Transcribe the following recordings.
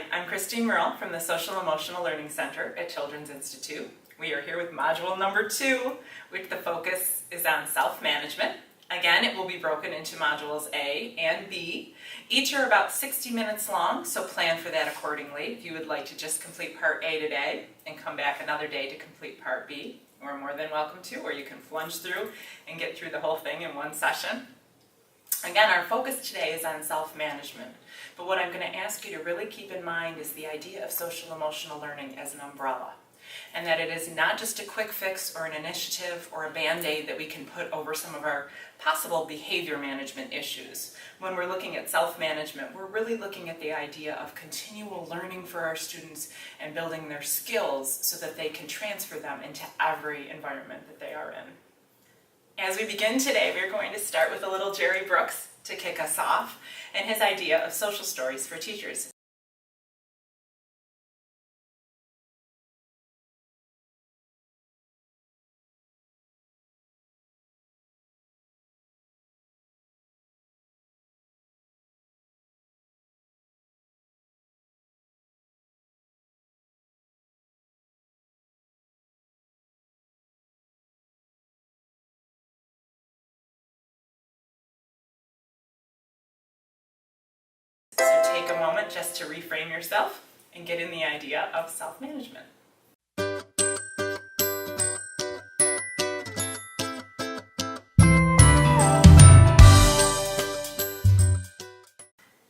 Hi, I'm Christine Merle from the Social Emotional Learning Center at Children's Institute. We are here with module number 2, which the focus is on self-management. Again, it will be broken into modules A and B. Each are about 60 minutes long, so plan for that accordingly. If you would like to just complete part A today and come back another day to complete part B, you're more than welcome to, or you can plunge through and get through the whole thing in one session. Again, our focus today is on self-management, but what I'm going to ask you to really keep in mind is the idea of social emotional learning as an umbrella, and that it is not just a quick fix or an initiative or a band-aid that we can put over some of our possible behavior management issues. When we're looking at self-management, we're really looking at the idea of continual learning for our students and building their skills so that they can transfer them into every environment that they are in. As we begin today, we're going to start with a little Jerry Brooks to kick us off and his idea of social stories for teachers. So take a moment just to reframe yourself and get in the idea of self-management.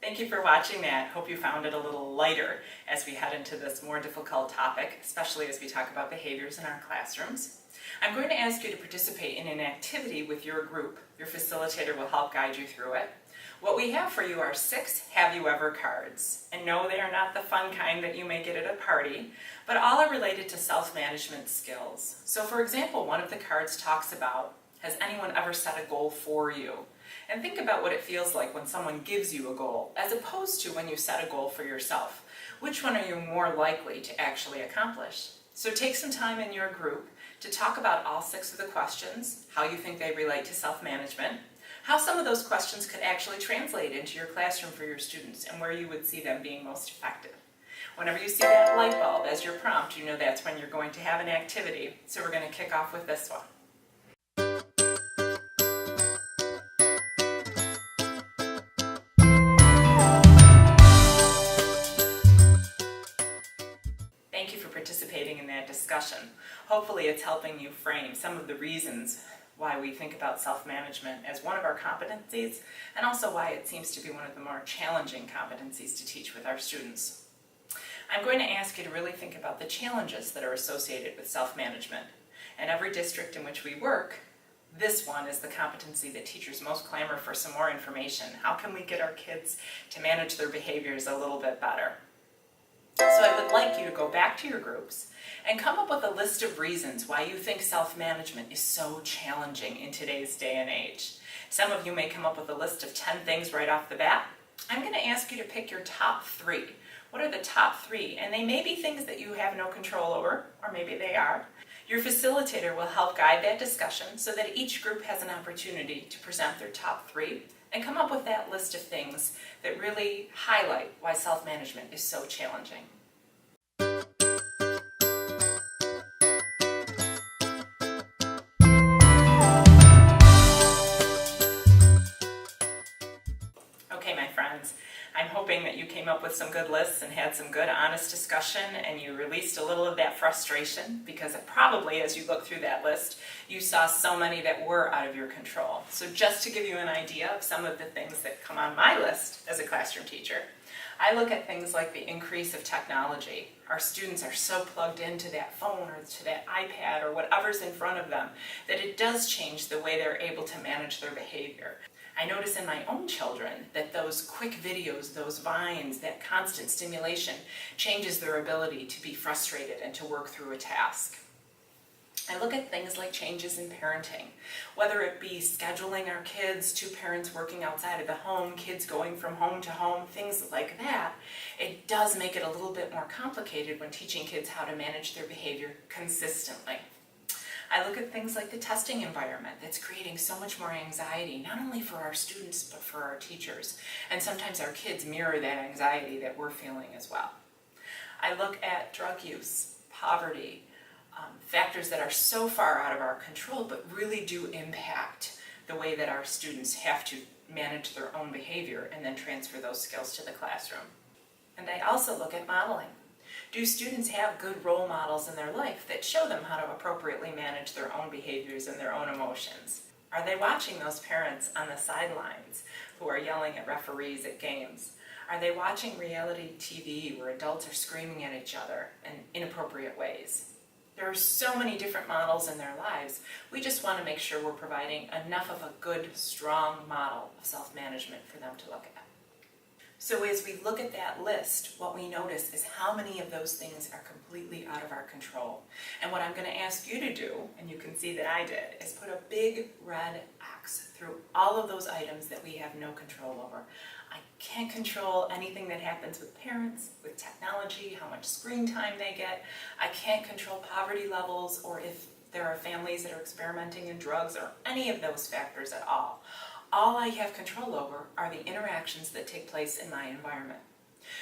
Thank you for watching that. Hope you found it a little lighter as we head into this more difficult topic, especially as we talk about behaviors in our classrooms. I'm going to ask you to participate in an activity with your group. Your facilitator will help guide you through it. What we have for you are 6 Have You Ever cards. And no, they are not the fun kind that you may get at a party, but all are related to self-management skills. So for example, one of the cards talks about, has anyone ever set a goal for you? And think about what it feels like when someone gives you a goal, as opposed to when you set a goal for yourself. Which one are you more likely to actually accomplish? So take some time in your group to talk about all 6 of the questions, how you think they relate to self-management, how some of those questions could actually translate into your classroom for your students, and where you would see them being most effective. Whenever you see that light bulb as your prompt, you know that's when you're going to have an activity. So we're going to kick off with this one. Thank you for participating in that discussion. Hopefully it's helping you frame some of the reasons why we think about self-management as one of our competencies, and also why it seems to be one of the more challenging competencies to teach with our students. I'm going to ask you to really think about the challenges that are associated with self-management. In every district in which we work, this one is the competency that teachers most clamor for some more information. How can we get our kids to manage their behaviors a little bit better? So I would like you to go back to your groups and come up with a list of reasons why you think self-management is so challenging in today's day and age. Some of you may come up with a list of 10 things right off the bat. I'm going to ask you to pick your top 3. What are the top 3? And they may be things that you have no control over, or maybe they are. Your facilitator will help guide that discussion so that each group has an opportunity to present their top 3 and come up with that list of things that really highlight why self-management is so challenging. Okay, my friends, I'm hoping that you came up with some good lists and had some good, honest discussion, and you released a little of that frustration, because probably as you look through that list, you saw so many that were out of your control. So just to give you an idea of some of the things that come on my list as a classroom teacher, I look at things like the increase of technology. Our students are so plugged into that phone or to that iPad or whatever's in front of them that it does change the way they're able to manage their behavior. I notice in my own children that those quick videos, those vines, that constant stimulation changes their ability to be frustrated and to work through a task. I look at things like changes in parenting, whether it be scheduling our kids, 2 parents working outside of the home, kids going from home to home, things like that. It does make it a little bit more complicated when teaching kids how to manage their behavior consistently. I look at things like the testing environment that's creating so much more anxiety, not only for our students, but for our teachers. And sometimes our kids mirror that anxiety that we're feeling as well. I look at drug use, poverty, factors that are so far out of our control, but really do impact the way that our students have to manage their own behavior and then transfer those skills to the classroom. And I also look at modeling. Do students have good role models in their life that show them how to appropriately manage their own behaviors and their own emotions? Are they watching those parents on the sidelines who are yelling at referees at games? Are they watching reality TV where adults are screaming at each other in inappropriate ways? There are so many different models in their lives. We just want to make sure we're providing enough of a good, strong model of self-management for them to look at. So as we look at that list, what we notice is how many of those things are completely out of our control. And what I'm going to ask you to do, and you can see that I did, is put a big red X through all of those items that we have no control over. I can't control anything that happens with parents, with technology, how much screen time they get. I can't control poverty levels or if there are families that are experimenting in drugs or any of those factors at all. All I have control over are the interactions that take place in my environment.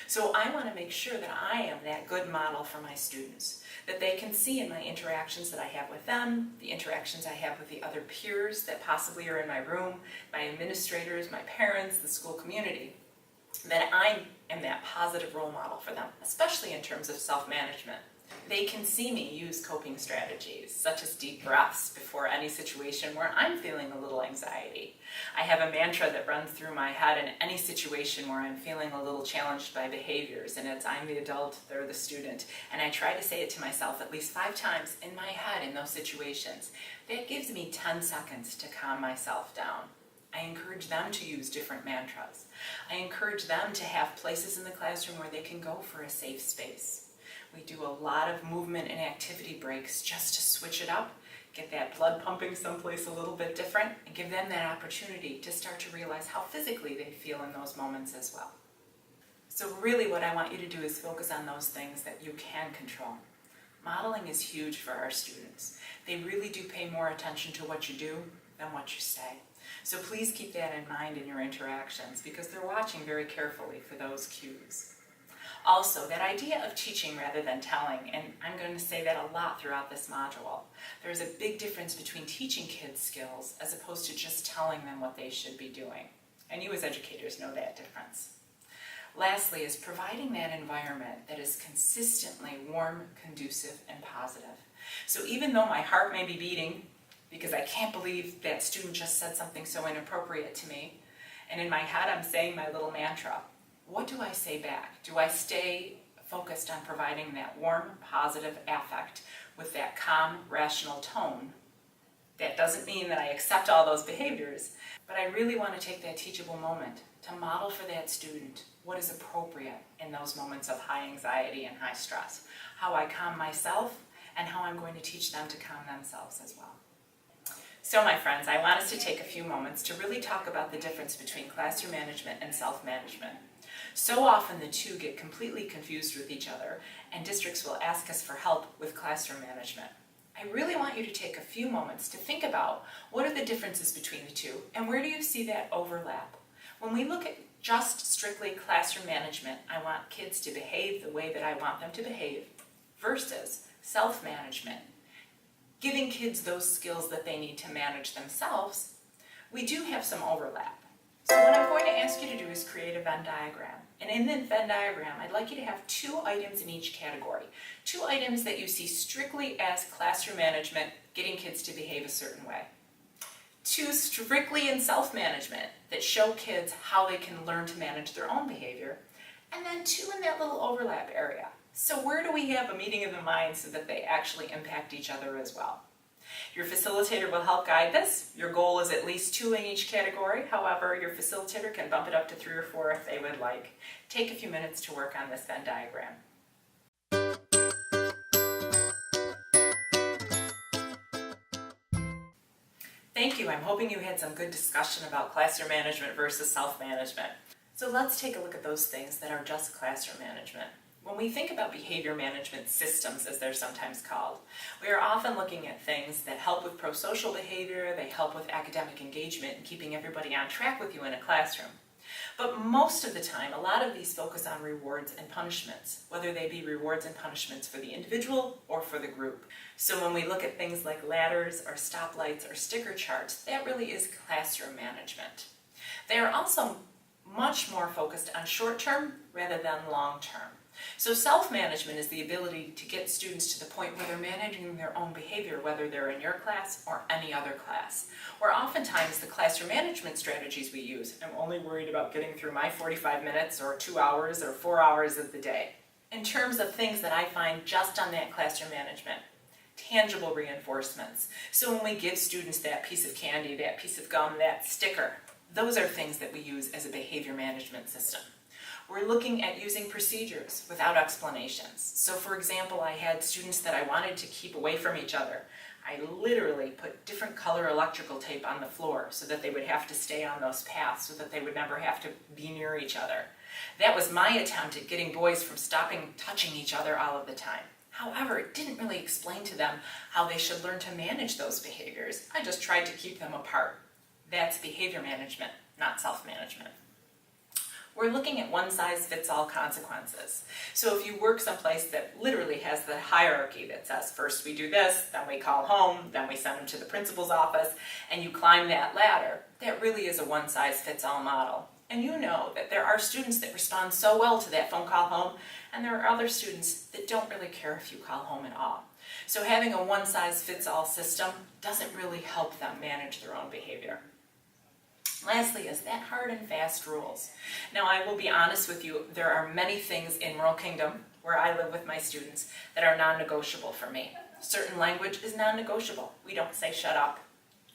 So I want to make sure that I am that good model for my students, that they can see in my interactions that I have with them, the interactions I have with the other peers that possibly are in my room, my administrators, my parents, the school community, that I am that positive role model for them, especially in terms of self-management. They can see me use coping strategies, such as deep breaths before any situation where I'm feeling a little anxiety. I have a mantra that runs through my head in any situation where I'm feeling a little challenged by behaviors, and it's I'm the adult, they're the student. And I try to say it to myself at least 5 times in my head in those situations. That gives me 10 seconds to calm myself down. I encourage them to use different mantras. I encourage them to have places in the classroom where they can go for a safe space. We do a lot of movement and activity breaks just to switch it up, get that blood pumping someplace a little bit different, and give them that opportunity to start to realize how physically they feel in those moments as well. So really what I want you to do is focus on those things that you can control. Modeling is huge for our students. They really do pay more attention to what you do than what you say. So please keep that in mind in your interactions because they're watching very carefully for those cues. Also, that idea of teaching rather than telling, and I'm going to say that a lot throughout this module. There's a big difference between teaching kids skills as opposed to just telling them what they should be doing. And you as educators know that difference. Lastly is providing that environment that is consistently warm, conducive, and positive. So even though my heart may be beating because I can't believe that student just said something so inappropriate to me, and in my head I'm saying my little mantra, what do I say back? Do I stay focused on providing that warm, positive affect with that calm, rational tone? That doesn't mean that I accept all those behaviors, but I really want to take that teachable moment to model for that student what is appropriate in those moments of high anxiety and high stress, how I calm myself, and how I'm going to teach them to calm themselves as well. So my friends, I want us to take a few moments to really talk about the difference between classroom management and self-management. So often the two get completely confused with each other, and districts will ask us for help with classroom management. I really want you to take a few moments to think about what are the differences between the two, and where do you see that overlap? When we look at just strictly classroom management, I want kids to behave the way that I want them to behave, versus self-management, giving kids those skills that they need to manage themselves. We do have some overlap. So what I'm going to ask you to do is create a Venn diagram. And in the Venn diagram, I'd like you to have 2 items in each category. 2 items that you see strictly as classroom management, getting kids to behave a certain way. 2 strictly in self-management that show kids how they can learn to manage their own behavior. And then 2 in that little overlap area. So where do we have a meeting of the minds so that they actually impact each other as well? Your facilitator will help guide this. Your goal is at least 2 in each category. However, your facilitator can bump it up to 3 or 4 if they would like. Take a few minutes to work on this Venn diagram. Thank you. I'm hoping you had some good discussion about classroom management versus self-management. So let's take a look at those things that are just classroom management. When we think about behavior management systems, as they're sometimes called, we are often looking at things that help with pro-social behavior, they help with academic engagement and keeping everybody on track with you in a classroom. But most of the time, a lot of these focus on rewards and punishments, whether they be rewards and punishments for the individual or for the group. So when we look at things like ladders or stoplights or sticker charts, that really is classroom management. They are also much more focused on short-term rather than long-term. So self-management is the ability to get students to the point where they're managing their own behavior, whether they're in your class or any other class. Where oftentimes the classroom management strategies we use, I'm only worried about getting through my 45 minutes or 2 hours or 4 hours of the day. In terms of things that I find just on that classroom management, tangible reinforcements. So when we give students that piece of candy, that piece of gum, that sticker, those are things that we use as a behavior management system. We're looking at using procedures without explanations. So for example, I had students that I wanted to keep away from each other. I literally put different color electrical tape on the floor so that they would have to stay on those paths so that they would never have to be near each other. That was my attempt at getting boys from stopping touching each other all of the time. However, it didn't really explain to them how they should learn to manage those behaviors. I just tried to keep them apart. That's behavior management, not self-management. We're looking at one-size-fits-all consequences. So if you work someplace that literally has the hierarchy that says first we do this, then we call home, then we send them to the principal's office, and you climb that ladder, that really is a one-size-fits-all model. And you know that there are students that respond so well to that phone call home, and there are other students that don't really care if you call home at all. So having a one-size-fits-all system doesn't really help them manage their own behavior. Lastly is that hard and fast rules. Now I will be honest with you, there are many things in Rural Kingdom, where I live with my students, that are non-negotiable for me. Certain language is non-negotiable. We don't say shut up.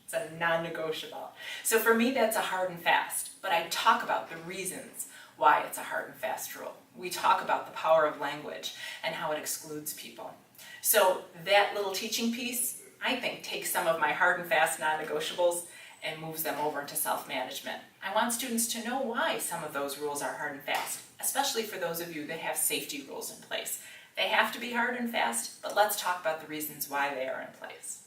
It's a non-negotiable. So for me that's a hard and fast, but I talk about the reasons why it's a hard and fast rule. We talk about the power of language and how it excludes people. So that little teaching piece, I think, takes some of my hard and fast non-negotiables and moves them over into self-management. I want students to know why some of those rules are hard and fast, especially for those of you that have safety rules in place. They have to be hard and fast, but let's talk about the reasons why they are in place.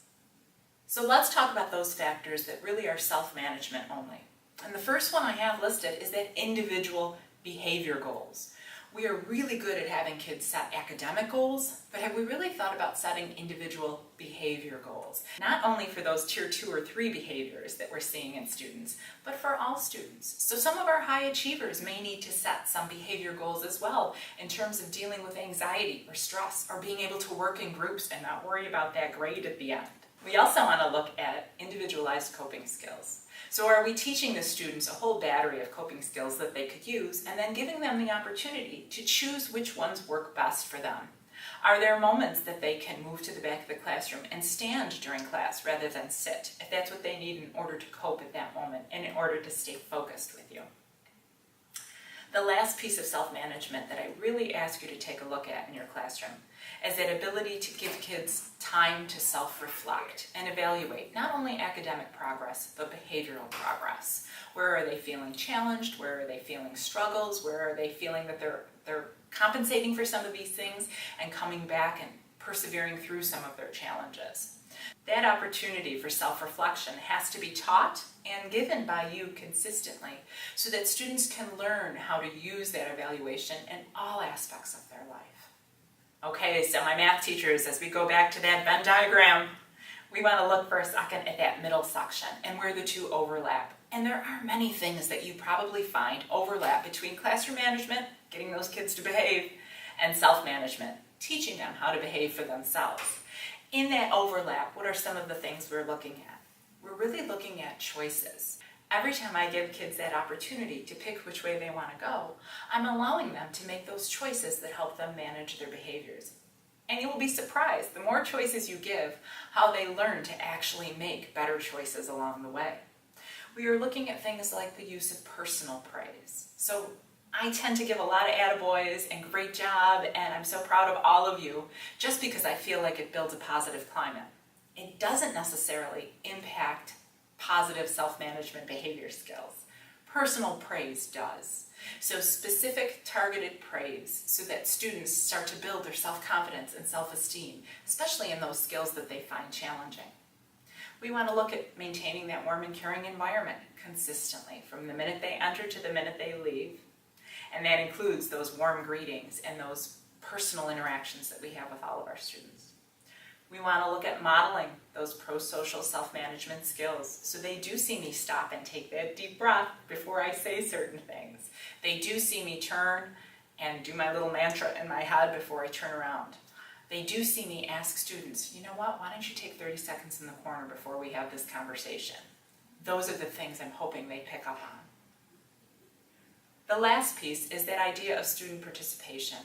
So let's talk about those factors that really are self-management only. And the first one I have listed is that individual behavior goals. We are really good at having kids set academic goals, but have we really thought about setting individual behavior goals? Not only for those tier 2 or 3 behaviors that we're seeing in students, but for all students. So some of our high achievers may need to set some behavior goals as well in terms of dealing with anxiety or stress or being able to work in groups and not worry about that grade at the end. We also want to look at individualized coping skills. So are we teaching the students a whole battery of coping skills that they could use and then giving them the opportunity to choose which ones work best for them? Are there moments that they can move to the back of the classroom and stand during class rather than sit, if that's what they need in order to cope at that moment and in order to stay focused with you? The last piece of self-management that I really ask you to take a look at in your classroom is that ability to give kids time to self-reflect and evaluate not only academic progress, but behavioral progress. Where are they feeling challenged? Where are they feeling struggles? Where are they feeling that they're compensating for some of these things and coming back and persevering through some of their challenges? That opportunity for self-reflection has to be taught and given by you consistently so that students can learn how to use that evaluation in all aspects of their life. Okay, so my math teachers, as we go back to that Venn diagram, we want to look for a second at that middle section and where the two overlap. And there are many things that you probably find overlap between classroom management, getting those kids to behave, and self-management, teaching them how to behave for themselves. In that overlap, what are some of the things we're looking at? We're really looking at choices. Every time I give kids that opportunity to pick which way they want to go, I'm allowing them to make those choices that help them manage their behaviors. And you will be surprised, the more choices you give, how they learn to actually make better choices along the way. We are looking at things like the use of personal praise. So I tend to give a lot of attaboys and great job, and I'm so proud of all of you, just because I feel like it builds a positive climate. It doesn't necessarily impact positive self-management behavior skills. Personal praise does. So specific targeted praise so that students start to build their self-confidence and self-esteem, especially in those skills that they find challenging. We want to look at maintaining that warm and caring environment consistently from the minute they enter to the minute they leave. And that includes those warm greetings and those personal interactions that we have with all of our students. We want to look at modeling those pro-social self-management skills so they do see me stop and take that deep breath before I say certain things. They do see me turn and do my little mantra in my head before I turn around. They do see me ask students, you know what, why don't you take 30 seconds in the corner before we have this conversation? Those are the things I'm hoping they pick up on. The last piece is that idea of student participation.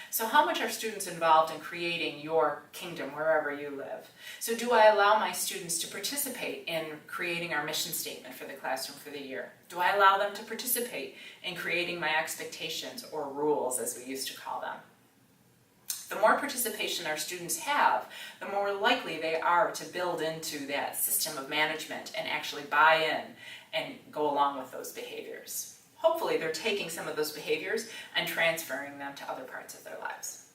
So how much are students involved in creating your kingdom wherever you live? So do I allow my students to participate in creating our mission statement for the classroom for the year? Do I allow them to participate in creating my expectations or rules, as we used to call them? The more participation our students have, the more likely they are to build into that system of management and actually buy in and go along with those behaviors. Hopefully they're taking some of those behaviors and transferring them to other parts of their lives.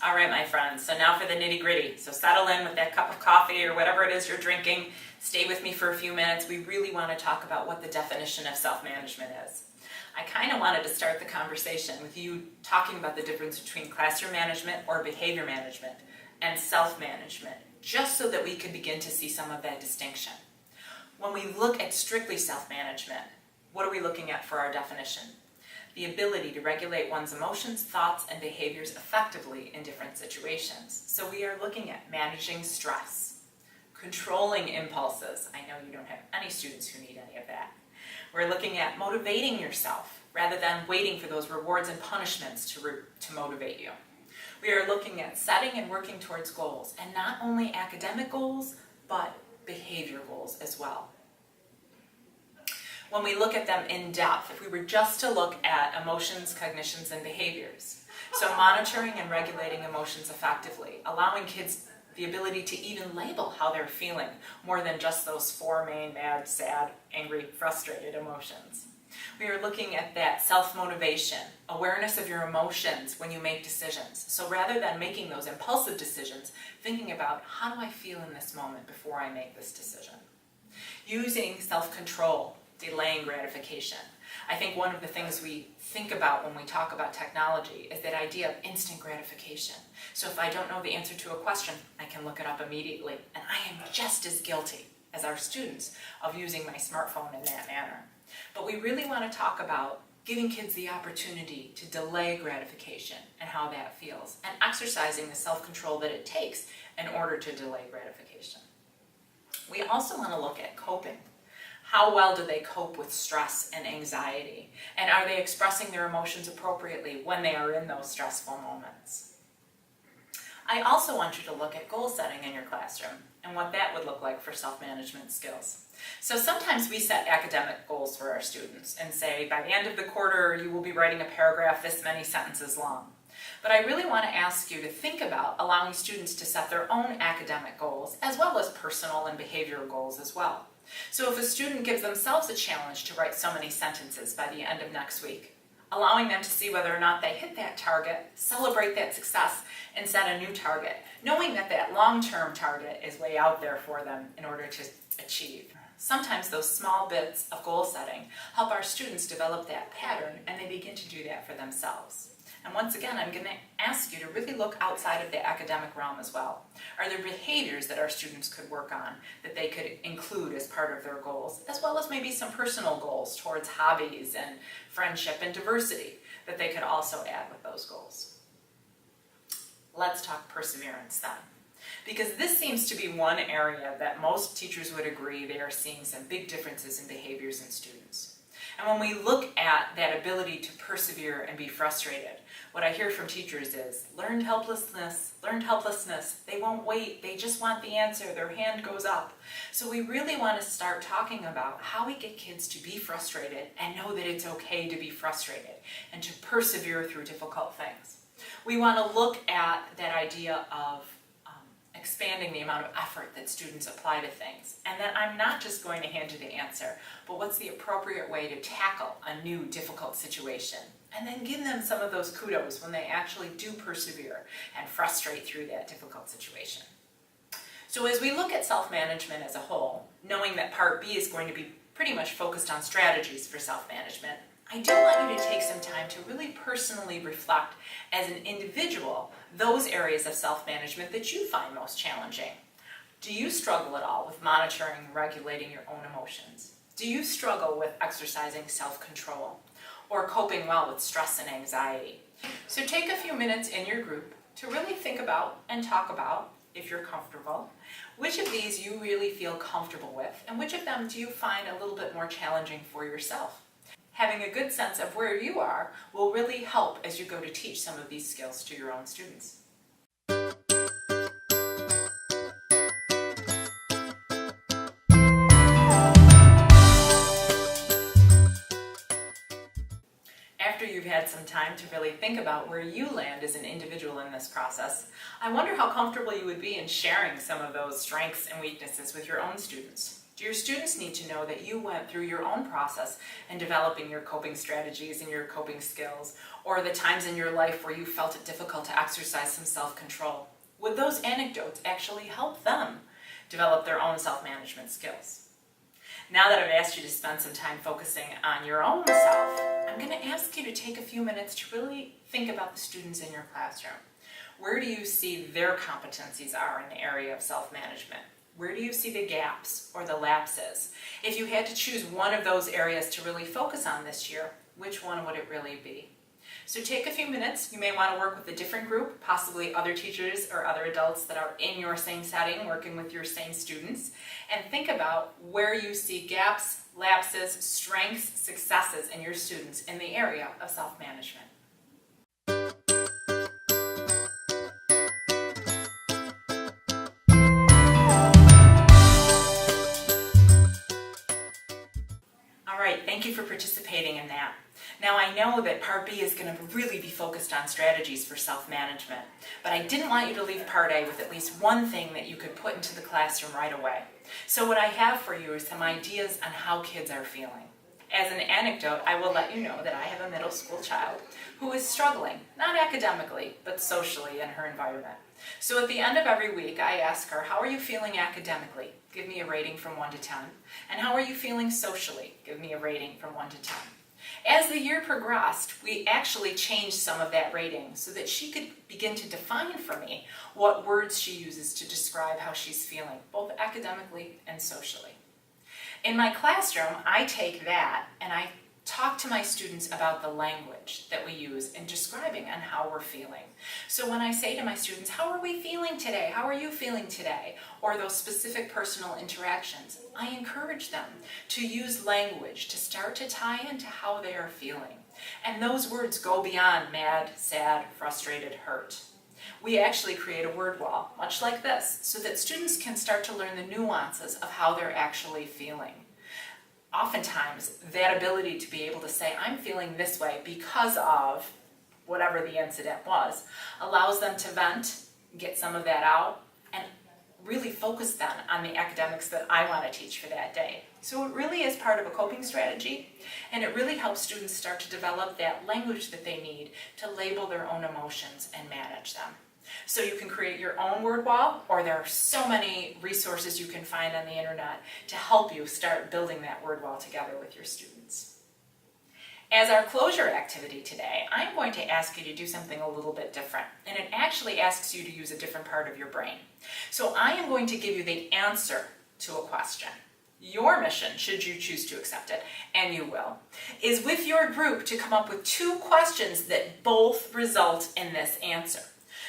All right, my friends, so now for the nitty-gritty. So settle in with that cup of coffee or whatever it is you're drinking. Stay with me for a few minutes. We really want to talk about what the definition of self-management is. I kind of wanted to start the conversation with you talking about the difference between classroom management or behavior management and self-management, just so that we could begin to see some of that distinction. When we look at strictly self-management, what are we looking at for our definition? The ability to regulate one's emotions, thoughts, and behaviors effectively in different situations. So we are looking at managing stress, controlling impulses. I know you don't have any students who need any of that. We're looking at motivating yourself rather than waiting for those rewards and punishments to motivate you. We are looking at setting and working towards goals, and not only academic goals, but behavior goals as well. When we look at them in depth, if we were just to look at emotions, cognitions, and behaviors, so monitoring and regulating emotions effectively, allowing kids the ability to even label how they're feeling, more than just those four main mad, sad, angry, frustrated emotions. We are looking at that self-motivation, awareness of your emotions when you make decisions. So rather than making those impulsive decisions, thinking about how do I feel in this moment before I make this decision. Using self-control, delaying gratification. I think one of the things we think about when we talk about technology is that idea of instant gratification. So if I don't know the answer to a question, I can look it up immediately, and I am just as guilty as our students of using my smartphone in that manner. But we really want to talk about giving kids the opportunity to delay gratification and how that feels, and exercising the self-control that it takes in order to delay gratification. We also want to look at coping. How well do they cope with stress and anxiety? And are they expressing their emotions appropriately when they are in those stressful moments? I also want you to look at goal setting in your classroom and what that would look like for self-management skills. So sometimes we set academic goals for our students and say, by the end of the quarter, you will be writing a paragraph this many sentences long. But I really want to ask you to think about allowing students to set their own academic goals, as well as personal and behavioral goals as well. So if a student gives themselves a challenge to write so many sentences by the end of next week, allowing them to see whether or not they hit that target, celebrate that success, and set a new target, knowing that that long-term target is way out there for them in order to achieve. Sometimes those small bits of goal setting help our students develop that pattern, and they begin to do that for themselves. And once again, I'm going to ask you to really look outside of the academic realm as well. Are there behaviors that our students could work on that they could include as part of their goals, as well as maybe some personal goals towards hobbies and friendship and diversity that they could also add with those goals? Let's talk perseverance then. Because this seems to be one area that most teachers would agree they are seeing some big differences in behaviors in students. And when we look at that ability to persevere and be frustrated, what I hear from teachers is learned helplessness, they won't wait, they just want the answer, their hand goes up. So we really want to start talking about how we get kids to be frustrated and know that it's okay to be frustrated and to persevere through difficult things. We want to look at that idea of expanding the amount of effort that students apply to things, and that I'm not just going to hand you the answer, but what's the appropriate way to tackle a new difficult situation, and then give them some of those kudos when they actually do persevere and frustrate through that difficult situation. So as we look at self-management as a whole, knowing that Part B is going to be pretty much focused on strategies for self-management, I do want you to take some time to really personally reflect as an individual those areas of self-management that you find most challenging. Do you struggle at all with monitoring and regulating your own emotions? Do you struggle with exercising self-control or coping well with stress and anxiety? So take a few minutes in your group to really think about and talk about, if you're comfortable, which of these you really feel comfortable with and which of them do you find a little bit more challenging for yourself. Having a good sense of where you are will really help as you go to teach some of these skills to your own students. After you've had some time to really think about where you land as an individual in this process, I wonder how comfortable you would be in sharing some of those strengths and weaknesses with your own students. Do your students need to know that you went through your own process in developing your coping strategies and your coping skills, or the times in your life where you felt it difficult to exercise some self-control? Would those anecdotes actually help them develop their own self-management skills? Now that I've asked you to spend some time focusing on your own self, I'm going to ask you to take a few minutes to really think about the students in your classroom. Where do you see their competencies are in the area of self-management? Where do you see the gaps or the lapses? If you had to choose one of those areas to really focus on this year, which one would it really be? So take a few minutes. You may want to work with a different group, possibly other teachers or other adults that are in your same setting, working with your same students, and think about where you see gaps, lapses, strengths, successes in your students in the area of self-management. Thank you for participating in that. Now I know that Part B is going to really be focused on strategies for self-management, but I didn't want you to leave Part A with at least one thing that you could put into the classroom right away. So what I have for you is some ideas on how kids are feeling. As an anecdote, I will let you know that I have a middle school child who is struggling, not academically, but socially in her environment. So at the end of every week, I ask her, how are you feeling academically? Give me a rating from 1 to 10. And how are you feeling socially? Give me a rating from 1 to 10. As the year progressed, we actually changed some of that rating so that she could begin to define for me what words she uses to describe how she's feeling, both academically and socially. In my classroom, I take that and I talk to my students about the language that we use in describing on how we're feeling. So when I say to my students, how are we feeling today? How are you feeling today? Or those specific personal interactions, I encourage them to use language to start to tie into how they are feeling. And those words go beyond mad, sad, frustrated, hurt. We actually create a word wall, much like this, so that students can start to learn the nuances of how they're actually feeling. Oftentimes, that ability to be able to say, I'm feeling this way because of whatever the incident was, allows them to vent, get some of that out, and really focus then on the academics that I want to teach for that day. So it really is part of a coping strategy, and it really helps students start to develop that language that they need to label their own emotions and manage them. So you can create your own word wall, or there are so many resources you can find on the internet to help you start building that word wall together with your students. As our closure activity today, I'm going to ask you to do something a little bit different, and it actually asks you to use a different part of your brain. So I am going to give you the answer to a question. Your mission, should you choose to accept it, and you will, is with your group to come up with 2 questions that both result in this answer.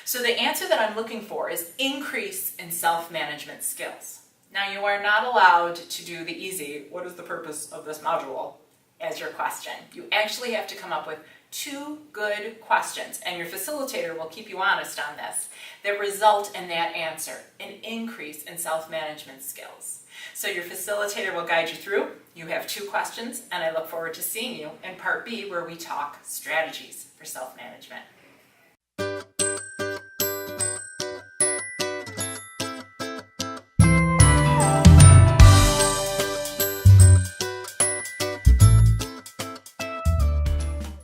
So the answer that I'm looking for is increase in self-management skills. Now you are not allowed to do the easy, what is the purpose of this module, as your question. You actually have to come up with 2 good questions, and your facilitator will keep you honest on this, that result in that answer, an increase in self-management skills. So your facilitator will guide you through. You have 2 questions, and I look forward to seeing you in Part B, where we talk strategies for self-management.